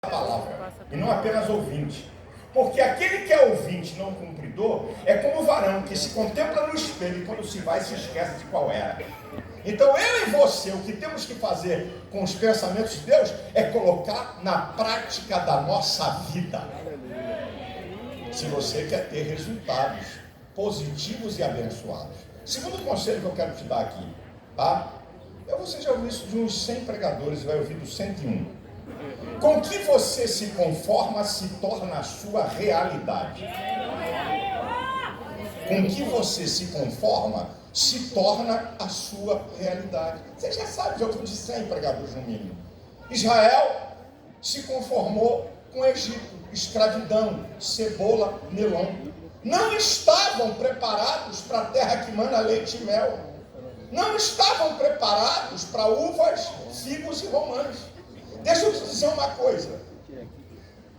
a palavra, e não apenas ouvinte. Porque aquele que é ouvinte, não cumpridor, é como o varão que se contempla no espelho e quando se vai se esquece de qual era. Então eu e você, o que temos que fazer com os pensamentos de Deus é colocar na prática da nossa vida. Se você quer ter resultados positivos e abençoados. Segundo conselho que eu quero te dar aqui, tá? Você já ouviu isso de uns 100 pregadores, vai ouvir do 101. Com o que você se conforma se torna a sua realidade. Com o que você se conforma se torna a sua realidade. Você já sabe, já ouviu de 100 pregadores no mínimo. Israel se conformou com o Egito, escravidão, cebola, melão. Não estavam preparados para a terra que mana leite e mel. Não estavam preparados para uvas, figos e romãs. Deixa eu te dizer uma coisa.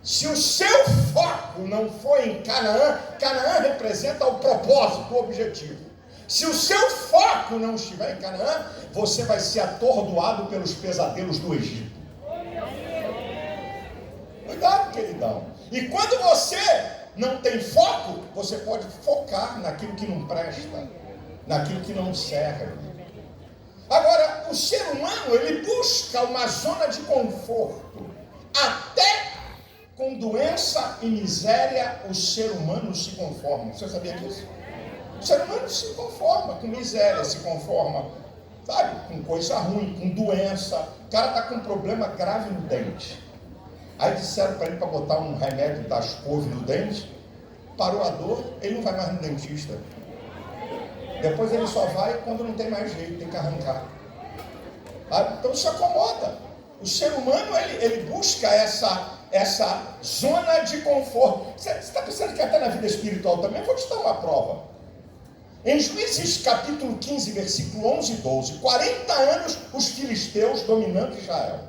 Se o seu foco não for em Canaã, Canaã representa o propósito, o objetivo. Se o seu foco não estiver em Canaã, você vai ser atordoado pelos pesadelos do Egito. Cuidado, queridão. E quando você não tem foco, você pode focar naquilo que não presta, naquilo que não serve. Agora, o ser humano, ele busca uma zona de conforto. Até com doença e miséria, o ser humano se conforma. Você sabia disso? O ser humano se conforma com miséria, se conforma, sabe, com coisa ruim, com doença. O cara está com um problema grave no dente. Aí disseram para ele para botar um remédio das couve no dente. Parou a dor, ele não vai mais no dentista. Depois ele só vai quando não tem mais jeito, tem que arrancar. Então se acomoda. O ser humano, ele busca essa zona de conforto. Você está pensando que até na vida espiritual também? Eu vou te dar uma prova. Em Juízes capítulo 15, versículo 11 e 12, 40 anos os filisteus dominando Israel.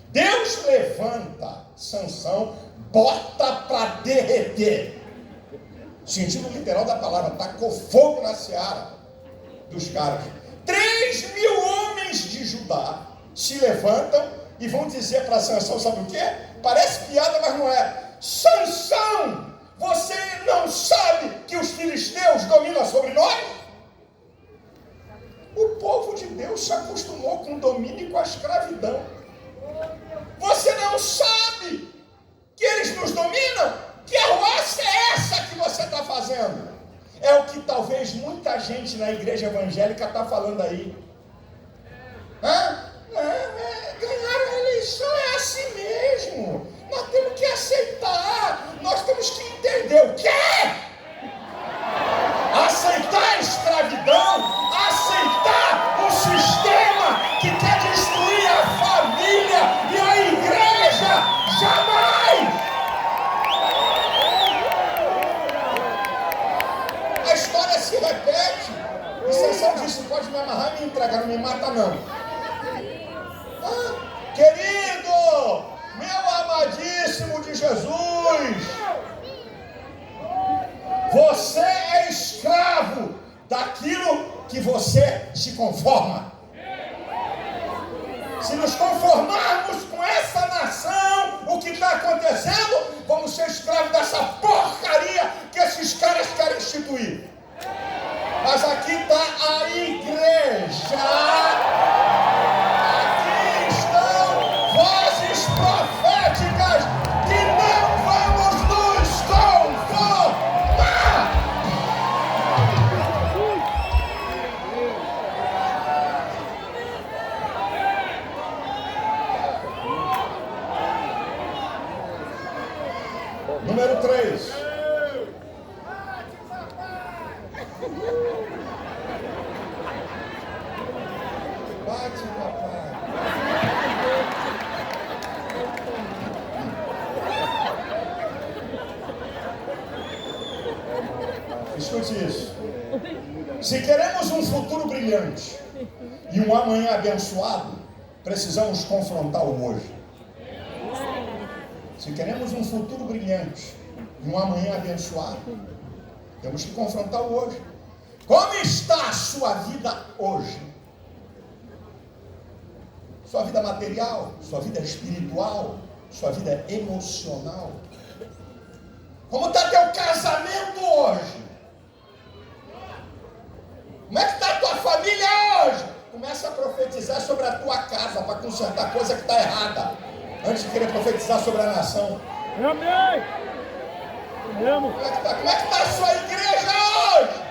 Deus levanta Sansão, bota para derreter. Sentido literal da palavra, tacou fogo na seara dos caras. 3.000 homens de Judá se levantam e vão dizer para Sansão, sabe o quê? Parece piada, mas não é. Sansão, você não sabe que os filisteus dominam sobre nós? O povo de Deus se acostumou com o domínio e com a escravidão. Você não sabe que eles nos dominam? Que arruaça é essa que você está fazendo? É o que talvez muita gente na igreja evangélica está falando aí. Ganhar a eleição é assim mesmo. Nós temos que aceitar. Nós temos que entender o quê? Aceitar a escravidão, aceitar o sistema que quer destruir a família e a igreja. Jamais! A história se repete. E Sansão disse, pode me amarrar e me entregar, não me mata não. Querido, meu amadíssimo de Jesus, você é escravo daquilo que você se conforma. Se nos conformarmos com essa nação, o que está acontecendo, vamos ser escravos dessa porcaria que esses caras querem instituir. Mas aqui está a igreja. Aqui estão vozes proféticas que não vamos nos conformar. Número 3. Bate, papai. Escute isso. Se queremos um futuro brilhante e um amanhã abençoado, precisamos confrontar o hoje. Se queremos um futuro brilhante e um amanhã abençoado, temos que confrontar o hoje. Como está a sua vida hoje? Sua vida material, sua vida espiritual, Sua vida é emocional. Como está teu casamento hoje? Como é que está a tua família hoje? Começa a profetizar sobre a tua casa para consertar coisa que está errada, antes de querer profetizar sobre a nação. Amém! Como é que está a sua igreja hoje?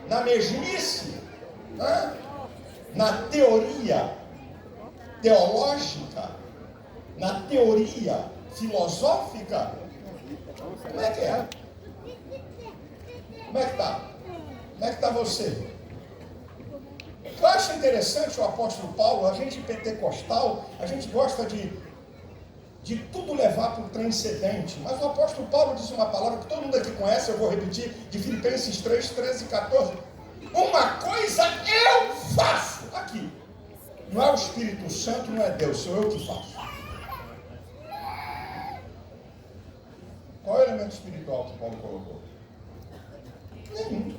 Na mesmice? Na teoria teológica? Na teoria filosófica? Como é que é? Como é que está? Como é que está você? Eu acho interessante o apóstolo Paulo. A gente pentecostal, a gente gosta de tudo levar para o transcendente. Mas o apóstolo Paulo disse uma palavra que todo mundo aqui conhece, eu vou repetir, de Filipenses 3, 13 e 14. Uma coisa eu faço aqui. Não é o Espírito Santo, não é Deus, sou eu que faço. Qual é o elemento espiritual que Paulo colocou? Nenhum.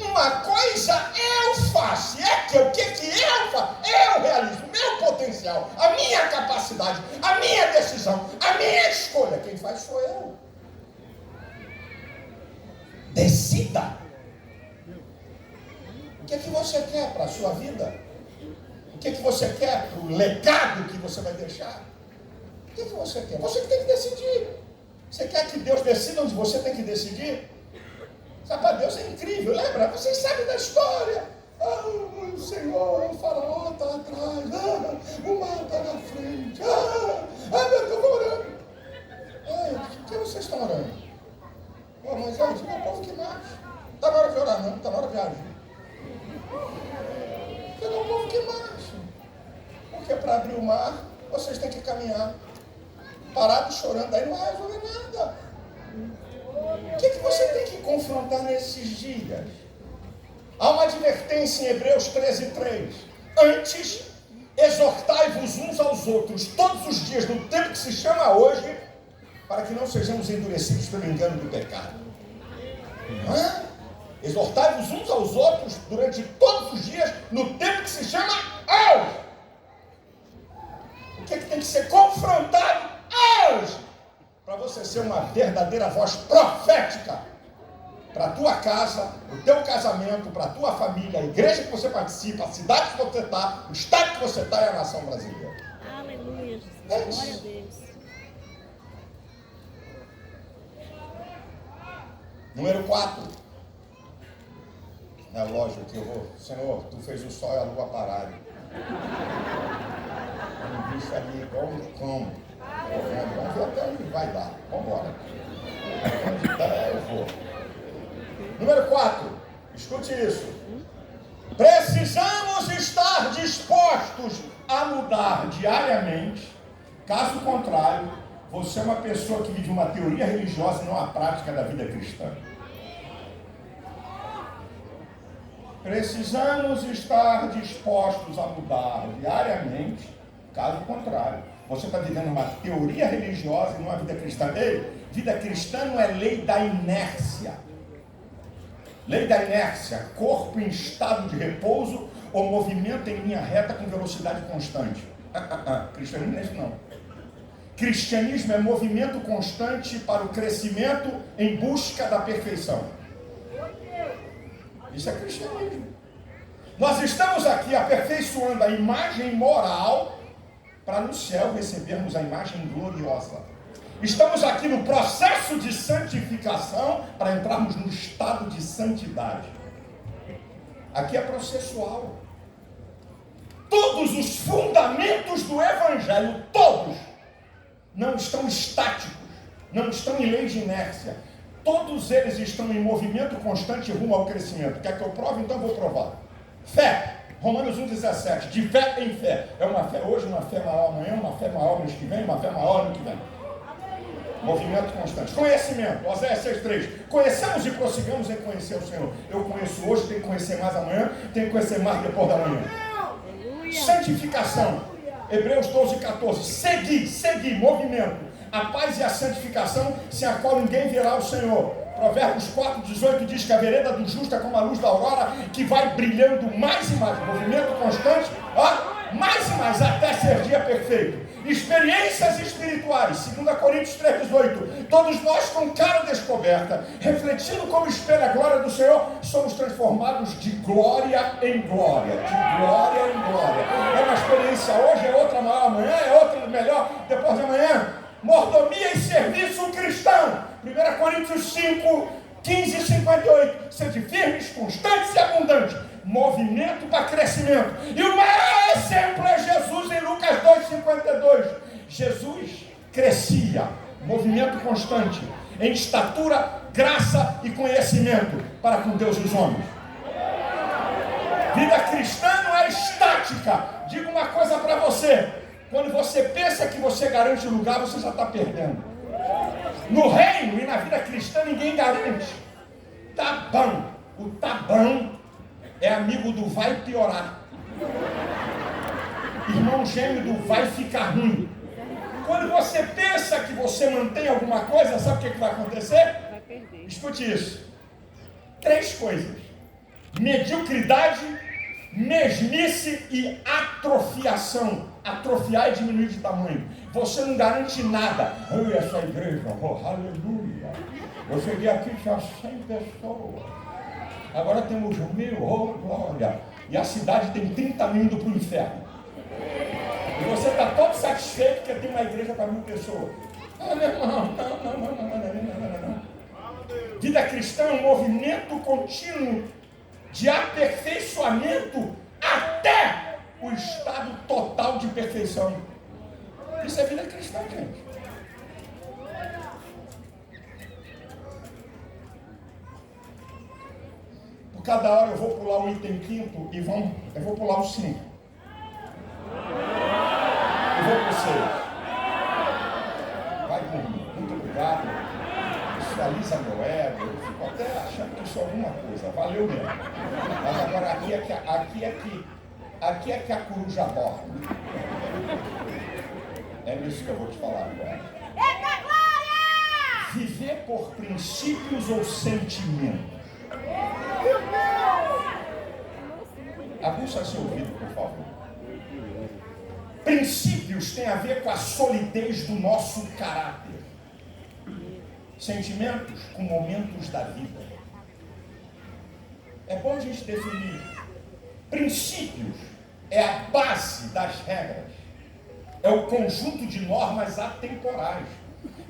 Uma coisa eu faço. E é que o que eu faço? Eu realizo o meu potencial, a minha capacidade, a minha decisão, a minha escolha. Quem faz sou eu. Decida. O que é que você quer para a sua vida? O que é que você quer para o legado que você vai deixar? O que é que você quer? Você que tem que decidir. Você quer que Deus decida onde você tem que decidir? Sabe, para Deus é incrível, lembra? Vocês sabem da história. O Senhor, o faraó está atrás, o mar está na frente. Meu Deus, eu vou orando. Por que vocês estão orando? Mas é o povo que marcha. Está na hora de orar, não, está na hora de agir. Porque não é o povo que marcha. Porque para abrir o mar, vocês têm que caminhar. Parado chorando, aí não vai resolver nada. O que você tem que confrontar nesses dias? Há uma advertência em Hebreus 13:3. Antes, exortai-vos uns aos outros todos os dias, no tempo que se chama hoje, para que não sejamos endurecidos pelo engano do pecado. Exortai-vos uns aos outros durante todos os dias, no tempo que se chama hoje. O que tem que ser confrontado hoje? Para você ser uma verdadeira voz profética para a tua casa, o teu casamento, para a tua família, a igreja que você participa, a cidade que você está, o estado que você está e a nação brasileira. Aleluia, Jesus. É Glória a Deus. Número 4. É lógico que eu vou, Senhor, tu fez o sol e a lua pararem. Um bicho ali igual um cão. Vamos ver até onde vai dar. Vamos embora. Onde der, eu vou. Número 4. Escute isso. Precisamos estar dispostos a mudar diariamente. Caso contrário, você é uma pessoa que vive uma teoria religiosa e não a prática da vida cristã. Precisamos estar dispostos a mudar diariamente. Caso contrário, você está vivendo uma teoria religiosa e não uma vida cristã. Ei, vida cristã não é lei da inércia. Lei da inércia, corpo em estado de repouso ou movimento em linha reta com velocidade constante. Cristianismo não é isso não. Cristianismo é movimento constante para o crescimento em busca da perfeição. Isso é cristianismo. Nós estamos aqui aperfeiçoando a imagem moral para no céu recebermos a imagem gloriosa. Estamos aqui no processo de santificação para entrarmos no estado de santidade. Aqui é processual. Todos os fundamentos do Evangelho, todos, não estão estáticos, não estão em lei de inércia. Todos eles estão em movimento constante rumo ao crescimento. Quer que eu prove? Então eu vou provar. Fé. Romanos 1,17, de fé em fé. É uma fé hoje, uma fé maior amanhã, uma fé maior mês que vem, uma fé maior ano que vem. Movimento constante. Conhecimento, Oséias 6,3. Conhecemos e prossigamos em conhecer o Senhor. Eu conheço hoje, tenho que conhecer mais amanhã, tenho que conhecer mais depois da manhã. Santificação, Hebreus 12,14. Seguir, movimento. A paz e a santificação, sem a qual ninguém verá o Senhor. Provérbios 4,18 diz que a vereda do justo é como a luz da aurora, que vai brilhando mais e mais, movimento constante, mais e mais, até ser dia perfeito. experiências espirituais. 2 Coríntios 3,18. Todos nós com cara descoberta, refletindo como espelha a glória do Senhor, somos transformados de glória em glória. De glória em glória. É uma experiência hoje, é outra maior amanhã, é outra melhor depois de amanhã. Mordomia e serviço cristão. 1 Coríntios 5, 15 e 58. Sede firmes, constantes e abundantes. Movimento para crescimento. E o maior exemplo é Jesus em Lucas 2,52. Jesus crescia, movimento constante, em estatura, graça e conhecimento para com Deus e os homens. Vida cristã não é estática. Digo uma coisa para você: quando você pensa que você garante lugar, você já está perdendo. No reino e na vida cristã ninguém garante. Tá bom. O tá bom é amigo do vai piorar. Irmão gêmeo do vai ficar ruim. Quando você pensa que você mantém alguma coisa, sabe o que vai acontecer? Vai perder. Escute isso. 3 coisas: mediocridade, mesmice e atrofiação. Atrofiar é diminuir de tamanho. Você não garante nada. Ai, essa igreja, oh, aleluia. Eu cheguei aqui e tinha 100 pessoas. Agora temos 1000, oh glória. E a cidade tem 30 mil indo para o inferno. E você está todo satisfeito porque tem uma igreja para 1000 pessoas. Não. Vida cristã é um movimento contínuo de aperfeiçoamento até o estado total de perfeição. Isso é vida cristã, gente. Por cada hora eu vou pular um item quinto e eu vou pular os 5. Eu vou para o 6. Vai por mim. Muito obrigado. Visualiza meu ego. Eu fico até achando que isso é alguma coisa. Valeu mesmo. Mas agora aqui é que a coruja dorme. É isso que eu vou te falar agora. Eita glória! Viver por princípios ou sentimentos. Aguça seu ouvido, por favor. Princípios têm a ver com a solidez do nosso caráter. Sentimentos com momentos da vida. É bom a gente definir. Princípios é a base das regras. É o conjunto de normas atemporais.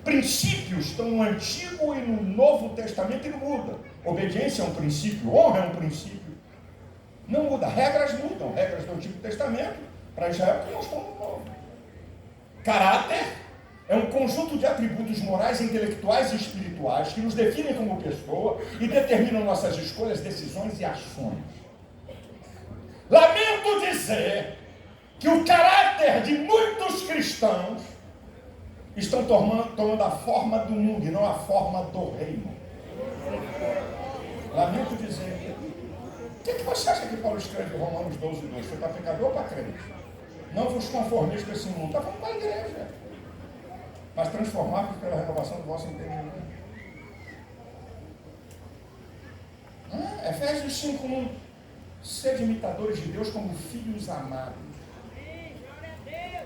Princípios estão no Antigo e no Novo Testamento e não muda. Obediência é um princípio, honra é um princípio. Não muda. Regras mudam. Regras do Antigo Testamento para Israel que não estão no Novo. Caráter é um conjunto de atributos morais, intelectuais e espirituais que nos definem como pessoa e determinam nossas escolhas, decisões e ações. Lamento dizer que o caráter de muitos cristãos estão tomando a forma do mundo e não a forma do reino. Lamento dizer. O que você acha que Paulo escreve em Romanos 12:2? Foi para pecador ou para crente? Não vos conformeis com esse mundo. Está falando para a igreja. Mas transformar-vos pela renovação do vosso entendimento. Efésios 5:1. Sede imitadores de Deus como filhos amados.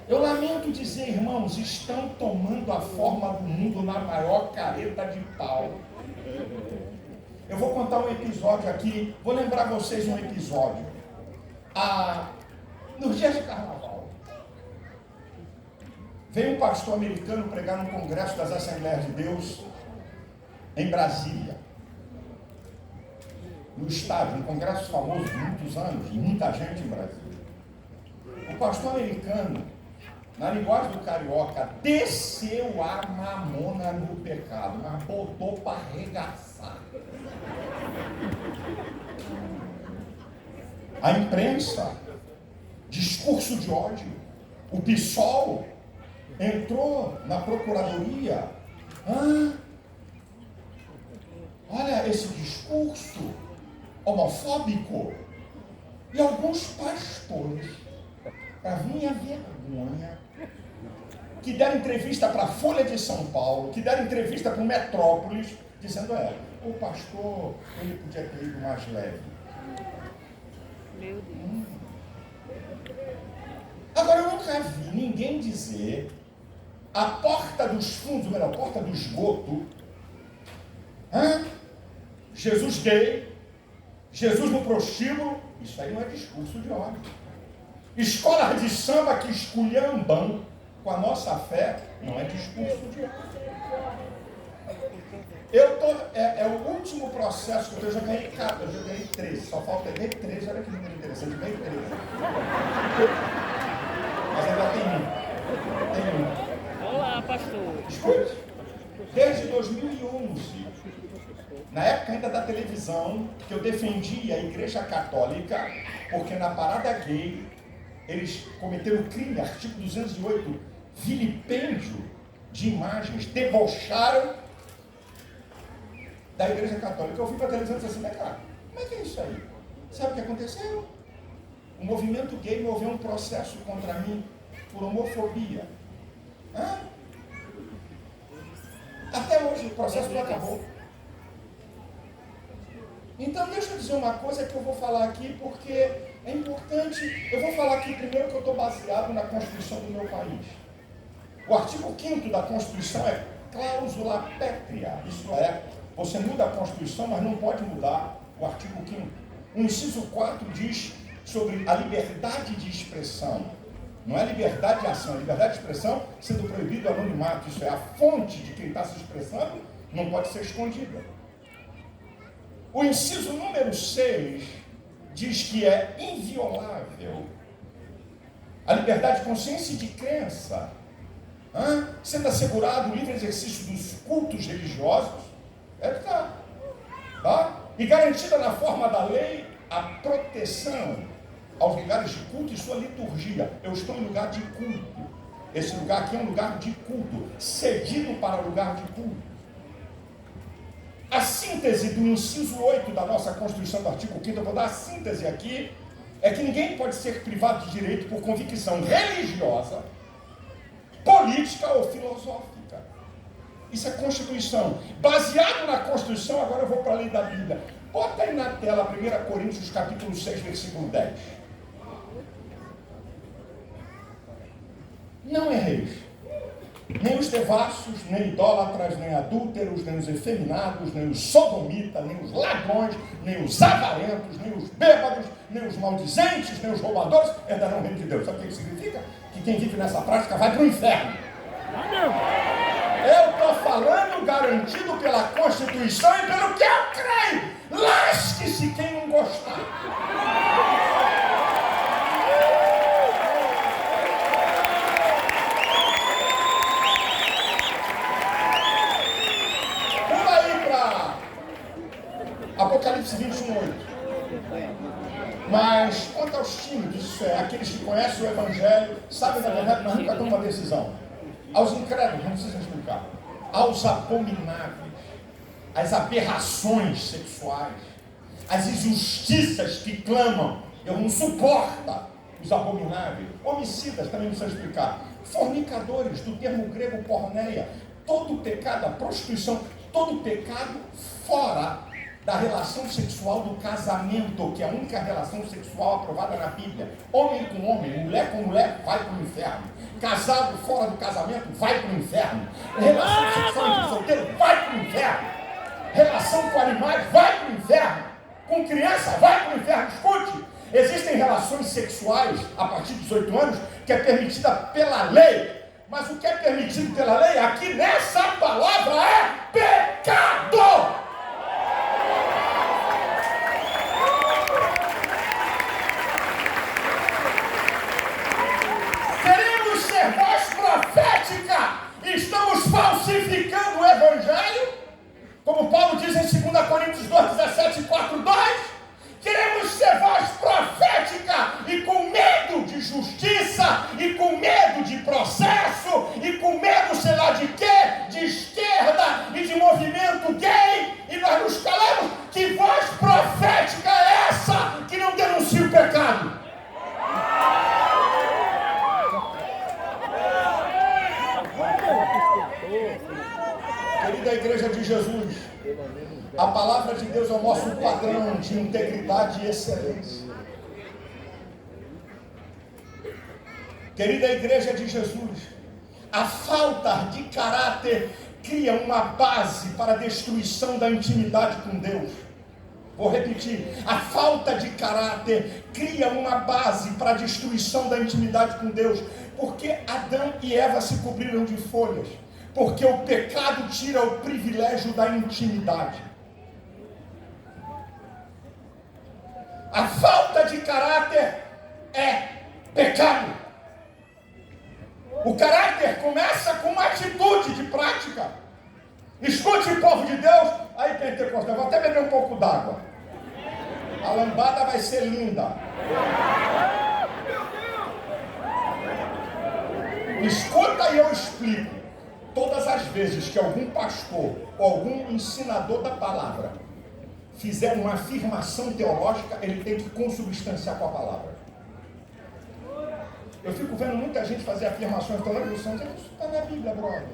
Eu lamento dizer, irmãos, estão tomando a forma do mundo na maior careta de pau. Eu vou contar um episódio aqui, vou lembrar vocês um episódio. Nos dias de carnaval, veio um pastor americano pregar no Congresso das Assembleias de Deus em Brasília. No estádio, um congresso famoso de muitos anos, de muita gente em Brasília. O pastor americano, na linguagem do carioca, desceu a mamona no pecado, mas botou para arregaçar. A imprensa, discurso de ódio. O PSOL entrou na procuradoria. Olha esse discurso homofóbico. E alguns pastores, para minha vergonha, que deram entrevista para a Folha de São Paulo, que deram entrevista para o Metrópolis, dizendo, o pastor, ele podia ter ido mais leve. Meu Deus. Agora, eu nunca nunca vi ninguém dizer a porta dos fundos, ou melhor, a porta do esgoto, Jesus gay, Jesus no prostíbulo. Isso aí não é discurso de ódio. Escolas de samba que esculhambam com a nossa fé, não é discurso de ódio. É o último processo que eu já ganhei 4, eu já ganhei 13, só falta ganhei 13, olha que número interessante, eu ganhei 13. Mas ainda tem um. Olá, pastor. Escute, desde 2011, na época ainda da televisão, que eu defendia a Igreja Católica, porque na parada gay, eles cometeram crime, artigo 208, vilipêndio de imagens, debocharam da Igreja Católica. Eu fui para a televisão e disse assim, mas cara, como é que é isso aí? Sabe o que aconteceu? O movimento gay moveu um processo contra mim por homofobia. Até hoje o processo não acabou. Então deixa eu dizer uma coisa que eu vou falar aqui porque é importante. Eu vou falar aqui primeiro que eu estou baseado na Constituição do meu país. O artigo 5º da Constituição é cláusula pétrea. Isso é, você muda a Constituição, mas não pode mudar o artigo 5º. O inciso 4 diz sobre a liberdade de expressão. Não é liberdade de ação, é liberdade de expressão sendo proibido o anonimato. Isso é, a fonte de quem está se expressando não pode ser escondida. O inciso número 6 diz que é inviolável a liberdade de consciência e de crença, sendo assegurado o livre exercício dos cultos religiosos, tá? E garantida na forma da lei a proteção aos lugares de culto e sua liturgia. Eu estou em lugar de culto. Esse lugar aqui é um lugar de culto, cedido para lugar de culto. A síntese do inciso 8 da nossa Constituição, do artigo 5º, eu vou dar a síntese aqui, é que ninguém pode ser privado de direito por convicção religiosa, política ou filosófica. Isso é Constituição. Baseado na Constituição, agora eu vou para a lei da Bíblia. Bota aí na tela 1 Coríntios capítulo 6, versículo 10. Não erreis. Nem os devassos, nem idólatras, nem adúlteros, nem os efeminados, nem os sodomitas, nem os ladrões, nem os avarentos, nem os bêbados, nem os maldizentes, nem os roubadores herdarão o reino de Deus. Sabe o que significa? Que quem vive nessa prática vai para o inferno. Eu estou falando garantido pela Constituição e pelo que eu creio. Lasque-se quem não gostar. Apocalipse 21:8. Mas quanto aos tímidos, isso é, aqueles que conhecem o Evangelho, sabem da verdade, mas nunca tomam uma decisão. Aos incrédulos, não precisa explicar. Aos abomináveis, às aberrações sexuais, às injustiças que clamam, eu não suporto os abomináveis. Homicidas, também não precisa explicar. Fornicadores, do termo grego porneia, todo pecado, a prostituição, todo pecado fora da relação sexual do casamento, que é a única relação sexual aprovada na Bíblia. Homem com homem, mulher com mulher, vai para o inferno. Casado fora do casamento, vai para o inferno. Relação sexual entre solteiro, vai para o inferno. Relação com animais, vai para o inferno. Com criança, vai para o inferno. Escute, existem relações sexuais a partir dos 18 anos que é permitida pela lei. Mas o que é permitido pela lei, aqui nessa palavra, é pecado. Estamos falsificando o Evangelho, como Paulo diz em 2 Coríntios 2:17 e 4:2. Queremos ser voz profética e com medo de justiça, e com medo de processo, e com medo sei lá de quê, de esquerda e de movimento gay, e nós nos calamos. Que voz profética é essa que não denuncia o pecado? Querida Igreja de Jesus, a palavra de Deus é o nosso padrão de integridade e excelência. Querida igreja de Jesus, a falta de caráter cria uma base para a destruição da intimidade com Deus. Vou repetir, a falta de caráter cria uma base para a destruição da intimidade com Deus, porque Adão e Eva se cobriram de folhas, porque o pecado tira o privilégio da intimidade. A falta de caráter é pecado. O caráter começa com uma atitude de prática. Escute, povo de Deus. Aí, Pentecostal, vou até beber um pouco d'água. A lambada vai ser linda. Escuta e eu explico. Todas as vezes que algum pastor ou algum ensinador da palavra fizer uma afirmação teológica, ele tem que consubstanciar com a palavra. Eu fico vendo muita gente fazer afirmações teológicas, isso está na Bíblia, brother.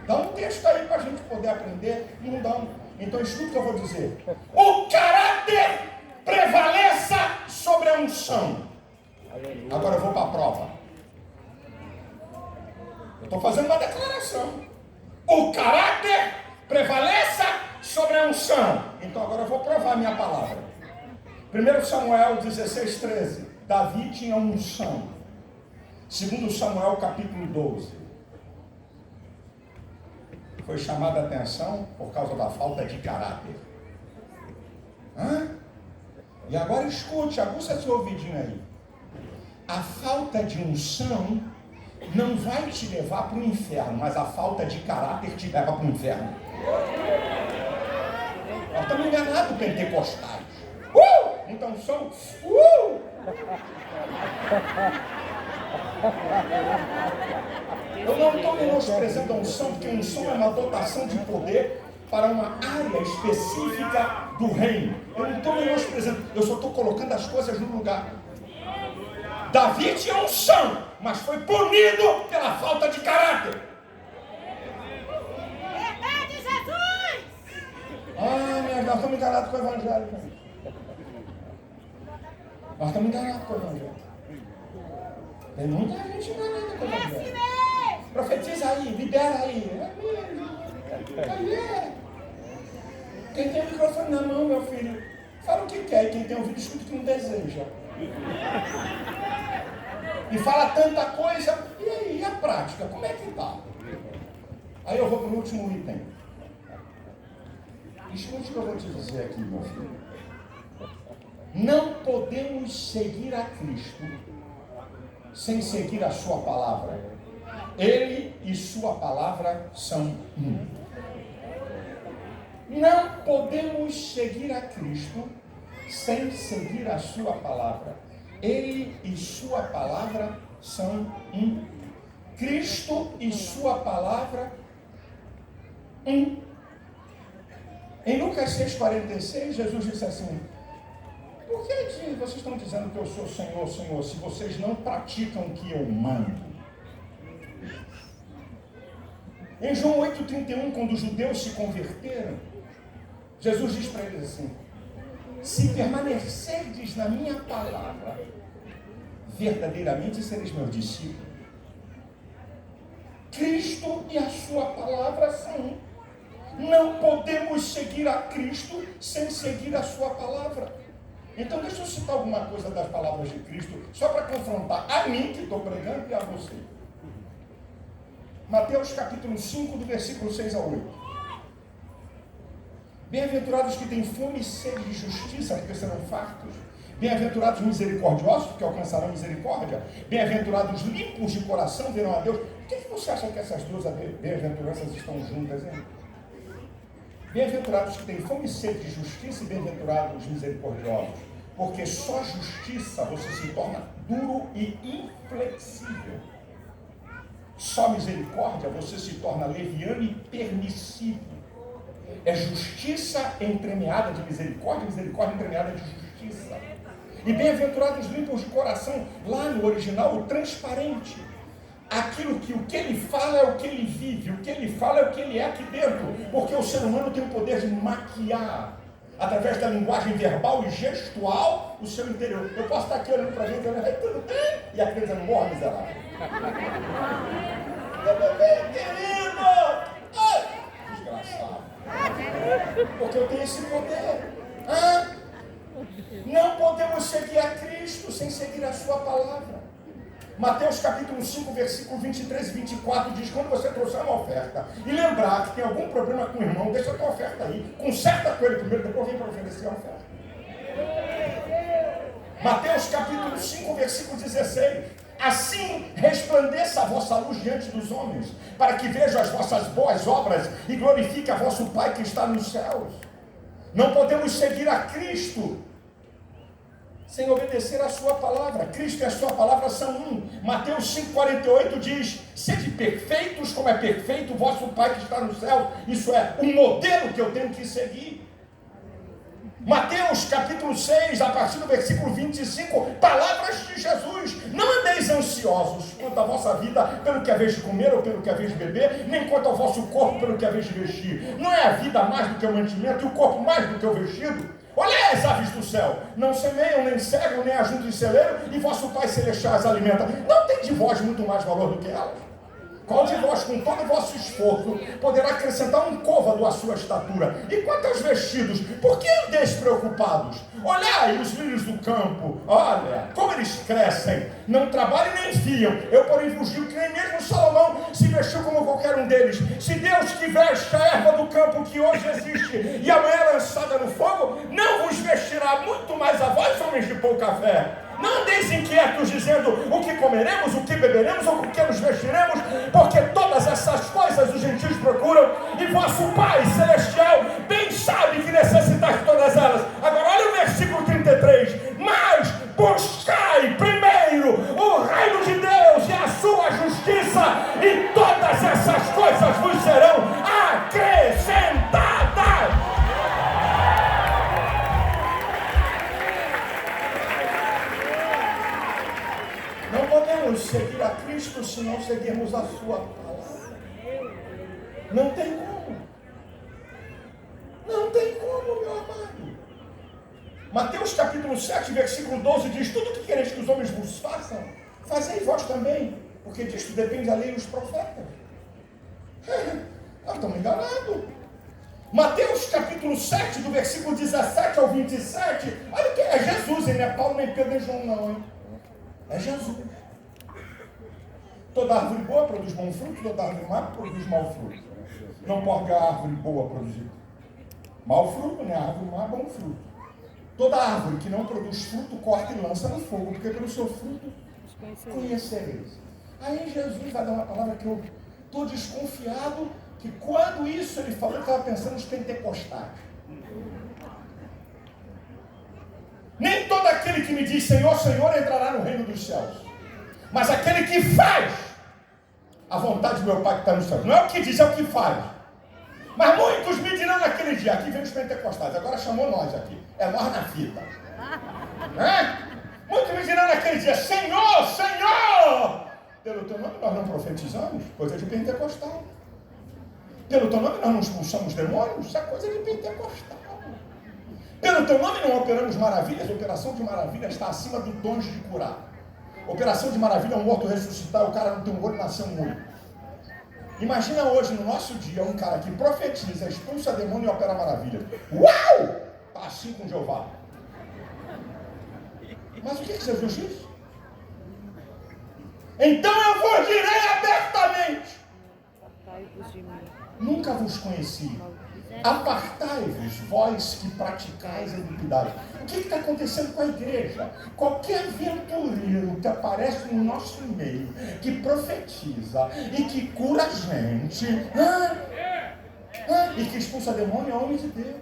Dá um texto aí para a gente poder aprender. Não dá. Então escuta o que eu vou dizer. O caráter prevaleça sobre a unção. Agora eu vou para a prova. Eu estou fazendo uma declaração. O caráter prevaleça sobre a unção. Então agora eu vou provar a minha palavra. 1 Samuel 16:13. Davi tinha unção. 2 Samuel capítulo 12. Foi chamada a atenção por causa da falta de caráter. E agora escute, aguça seu ouvidinho aí. A falta de unção não vai te levar para o inferno, mas a falta de caráter te leva para o inferno. Nós estamos enganados, pentecostais. Então são... Eu não estou menosprezando a unção, porque a unção é uma dotação de poder para uma área específica do reino. Eu não estou menosprezando, eu só estou colocando as coisas no lugar. Davi tinha unção, mas foi punido pela falta de caráter. Verdade, Jesus! Nós estamos enganados com o evangelho, gente. Nós estamos enganados com o evangelho. Tem muita gente enganada com o evangelho. Profetiza aí, libera aí. Quem tem o microfone na mão, meu filho, fala o que quer. E quem tem ouvido, escuta o que não deseja. E fala tanta coisa. E aí, e a prática? Como é que está? Aí eu vou para o último item. Escute o que eu vou te dizer aqui, meu filho. Não podemos seguir a Cristo sem seguir a sua palavra. Ele e sua palavra são um. Não podemos seguir a Cristo sem seguir a sua palavra. Ele e sua palavra são um. Cristo e sua palavra, um. Em Lucas 6,46, Jesus disse assim: por que vocês estão dizendo que eu sou Senhor, Senhor, se vocês não praticam o que eu mando? Em João 8,31, quando os judeus se converteram, Jesus diz para eles assim: se permanecerdes na minha palavra, verdadeiramente sereis meus discípulos. Cristo e a sua palavra são um. Não podemos seguir a Cristo sem seguir a sua palavra. Então deixa eu citar alguma coisa das palavras de Cristo, só para confrontar a mim que estou pregando e a você. Mateus capítulo 5, do versículo 6 a 8. Bem-aventurados que têm fome e sede de justiça, porque serão fartos. Bem-aventurados misericordiosos, porque alcançarão misericórdia. Bem-aventurados limpos de coração, verão a Deus. Por que você acha que essas duas bem-aventuranças estão juntas, hein? Bem-aventurados que têm fome e sede de justiça, e bem-aventurados misericordiosos, porque só justiça você se torna duro e inflexível. Só misericórdia você se torna leviano e permissivo. É justiça entremeada de misericórdia, misericórdia entremeada de justiça. E bem-aventurados limpos de coração, lá no original, o transparente. Aquilo que o que ele fala é o que ele vive, o que ele fala é o que ele é aqui dentro, porque o ser humano tem o poder de maquiar através da linguagem verbal e gestual, o seu interior. Eu posso estar aqui olhando para a gente, tudo bem? E a criança não morre, miserável. Tudo bem, querido? Ai, desgraçado. Porque eu tenho esse poder. Não podemos seguir a Cristo sem seguir a sua palavra. Mateus capítulo 5, versículo 23 e 24 diz: quando você trouxer uma oferta e lembrar que tem algum problema com o irmão, deixa a tua oferta aí, conserta com ele primeiro, depois vem para oferecer a oferta. Mateus capítulo 5, versículo 16: assim resplandeça a vossa luz diante dos homens, para que vejam as vossas boas obras e glorifique a vosso Pai que está nos céus. Não podemos seguir a Cristo sem obedecer a sua palavra. Cristo e a sua palavra são um. Mateus 5,48 diz: sede perfeitos como é perfeito o vosso Pai que está no céu. Isso é um modelo que eu tenho que seguir. Mateus capítulo 6, a partir do versículo 25, palavras de Jesus: não andeis ansiosos quanto à vossa vida, pelo que haveis de comer ou pelo que haveis de beber, nem quanto ao vosso corpo, pelo que haveis de vestir. Não é a vida mais do que o mantimento e o corpo mais do que o vestido? Olhai as aves do céu, não semeiam, nem cegam, nem ajuntam em celeiro, e vosso Pai celestial as alimenta. Não tem de vós muito mais valor do que elas? Qual de vós, com todo o vosso esforço, poderá acrescentar um côvado à sua estatura? E quanto aos vestidos, por que andeis preocupados? Olhai os lírios do campo, olha como eles crescem, não trabalham nem fiam. Eu, porém, vos digo que nem mesmo Salomão se vestiu como qualquer um deles. Se Deus que veste a erva do campo que hoje existe e amanhã é lançada no fogo, não vos vestirá muito mais a vós, homens de pouca fé? Não andeis inquietos dizendo: o que comeremos, o que beberemos, ou o que nos vestiremos, porque todas essas coisas os gentios procuram, e vosso Pai celestial bem sabe que necessitais de todas elas. Agora olha o versículo 33: mas buscai primeiro o reino de Deus e a sua justiça, e todas essas coisas vos serão acrescentadas. Não podemos seguir a Cristo se não seguirmos a sua palavra. Não tem como. Não tem como, meu amado. Mateus capítulo 7, versículo 12 diz: tudo o que quereis que os homens vos façam, fazei vós também, porque disto depende a lei e os profetas. Nós estamos enganados. Mateus capítulo 7, do versículo 17 ao 27, olha o que é Jesus, hein? Não é Paulo, nem Pedro, nem João, não, hein? É Jesus. Toda árvore boa produz bom fruto, toda árvore má produz mau fruto. Não pode a árvore boa produzir mau fruto, nem a árvore má bom fruto. Toda árvore que não produz fruto, corta e lança no fogo, porque pelo seu fruto conhecereis. Aí Jesus vai dar uma palavra que eu estou desconfiado, que quando isso ele falou, eu estava pensando nos pentecostais. Nem todo aquele que me diz Senhor, Senhor entrará no reino dos céus, mas aquele que faz a vontade do meu Pai que está no céu. Não é o que diz, é o que faz. Mas muitos me dirão naquele dia: aqui vem os pentecostais, agora chamou nós aqui, é nós na fita. Muitos me dirão naquele dia: Senhor, Senhor, pelo teu nome nós não profetizamos, coisa de pentecostal. Pelo teu nome nós não expulsamos demônios, isso é coisa de pentecostal. Pelo teu nome não operamos maravilhas, a operação de maravilha está acima do dom de curar. Operação de maravilha é um morto ressuscitar, o cara não tem um olho, nasceu um olho. Imagina hoje, no nosso dia, um cara que profetiza, expulsa demônio e opera maravilha. Uau! Está assim com Jeová. Mas o que Jesus disse? Então eu vos direi abertamente: nunca vos conheci. Apartai-vos, vós que praticais a iniquidade. O que está acontecendo com a igreja? Qualquer aventureiro que aparece no nosso meio, que profetiza e que cura a gente, e que expulsa demônio, é homem de Deus.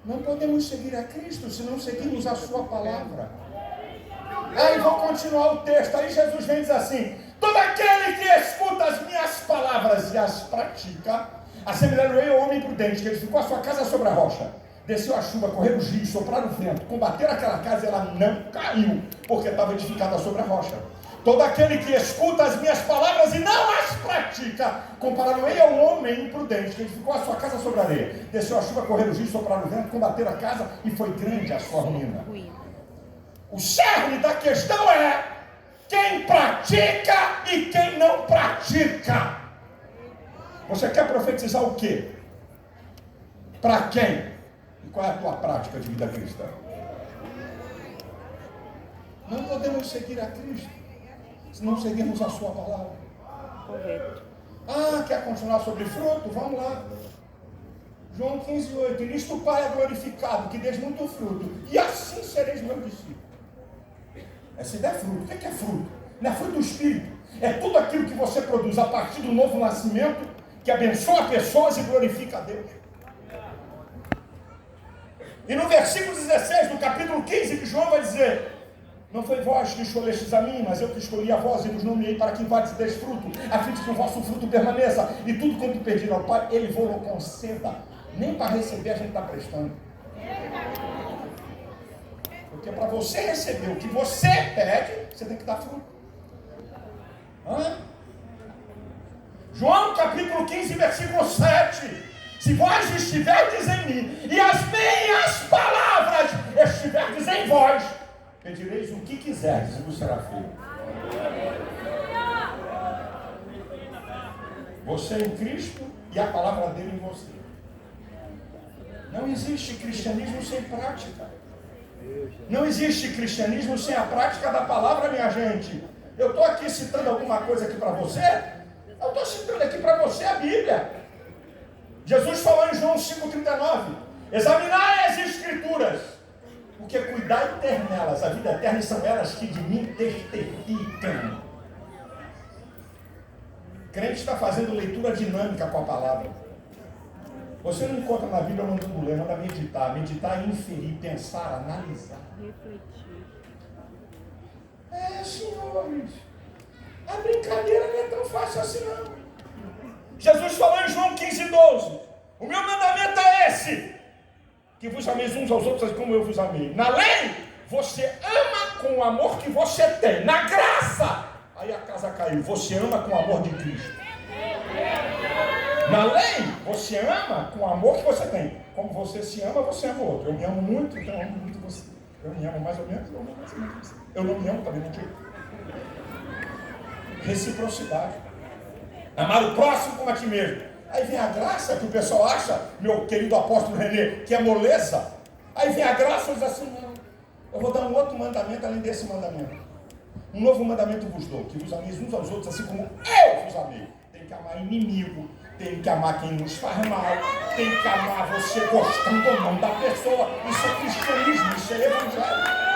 Não podemos seguir a Cristo se não seguirmos a sua palavra. Aí vou continuar o texto. Aí Jesus vem e diz assim: todo aquele que escuta as minhas palavras e as pratica, assemelhar-o ao homem prudente, que edificou a sua casa sobre a rocha. Desceu a chuva, correram os rios, sopraram o vento, combateram aquela casa e ela não caiu, porque estava edificada sobre a rocha. Todo aquele que escuta as minhas palavras e não as pratica, pratica. Compará-lo-ei ao homem imprudente, que edificou a sua casa sobre a areia. Desceu a chuva, correram os rios, sopraram o vento, combateram a casa, e foi grande a sua ruína. O cerne da questão é quem pratica e quem não pratica. Você quer profetizar o quê? Para quem? E qual é a tua prática de vida cristã? Não podemos seguir a Cristo se não seguirmos a sua palavra. Correto. Ah, quer continuar sobre fruto? Vamos lá. João 15:8. E nisto o Pai é glorificado, que deis muito fruto, e assim sereis meus discípulos. Essa ideia é fruto. O que é fruto? Não é fruto do Espírito. É tudo aquilo que você produz a partir do novo nascimento, que abençoa pessoas e glorifica a Deus. E no versículo 16 do capítulo 15 de João vai dizer: não foi vós que escolhestes a mim, mas eu que escolhi a vós e vos nomeei para que vades deis fruto, a fim de que o vosso fruto permaneça, e tudo quanto pedir ao Pai, Ele vos conceda. Nem para receber a gente está prestando. Porque para você receber o que você pede, você tem que dar fruto. João capítulo 15, versículo 7. Se vós estiverdes em mim, e as minhas palavras estiverdes em vós, pedireis o que quiserdes e vos será feito. Você em Cristo e a palavra dele em você. Não existe cristianismo sem prática. Não existe cristianismo sem a prática da palavra, minha gente. Eu estou aqui citando alguma coisa aqui para você? Eu estou citando aqui para você a Bíblia. Jesus falou em João 5,39: examinai as Escrituras, porque cuidai de ter nelas a vida eterna, e são elas que de mim testificam. O crente está fazendo leitura dinâmica com a palavra. Você não encontra na Bíblia mandando ler, manda meditar. Meditar é inferir, pensar, analisar. Refletir. Senhores, a brincadeira não é tão fácil assim não. Jesus falou em João 15:12: o meu mandamento é esse, que vos ameis uns aos outros como eu vos amei. Na lei, você ama com o amor que você tem. Na graça, aí a casa caiu, você ama com o amor de Cristo. Na lei, você ama com o amor que você tem. Como você se ama, você ama o outro. Eu me amo muito, então eu amo muito você. Eu me amo mais ou menos, eu amo mais ou menos você. Eu não me amo, também não digo. Reciprocidade. Amar o próximo como a ti mesmo. Aí vem a graça, que o pessoal acha, meu querido apóstolo Renê, que é moleza. Aí vem a graça e diz assim: não, eu vou dar um outro mandamento além desse mandamento. Um novo mandamento vos dou, que vos ameis uns aos outros, assim como eu vos amei. Tem que amar inimigo, tem que amar quem nos faz mal, tem que amar você gostando ou não da pessoa. Isso é cristianismo, isso é evangelho.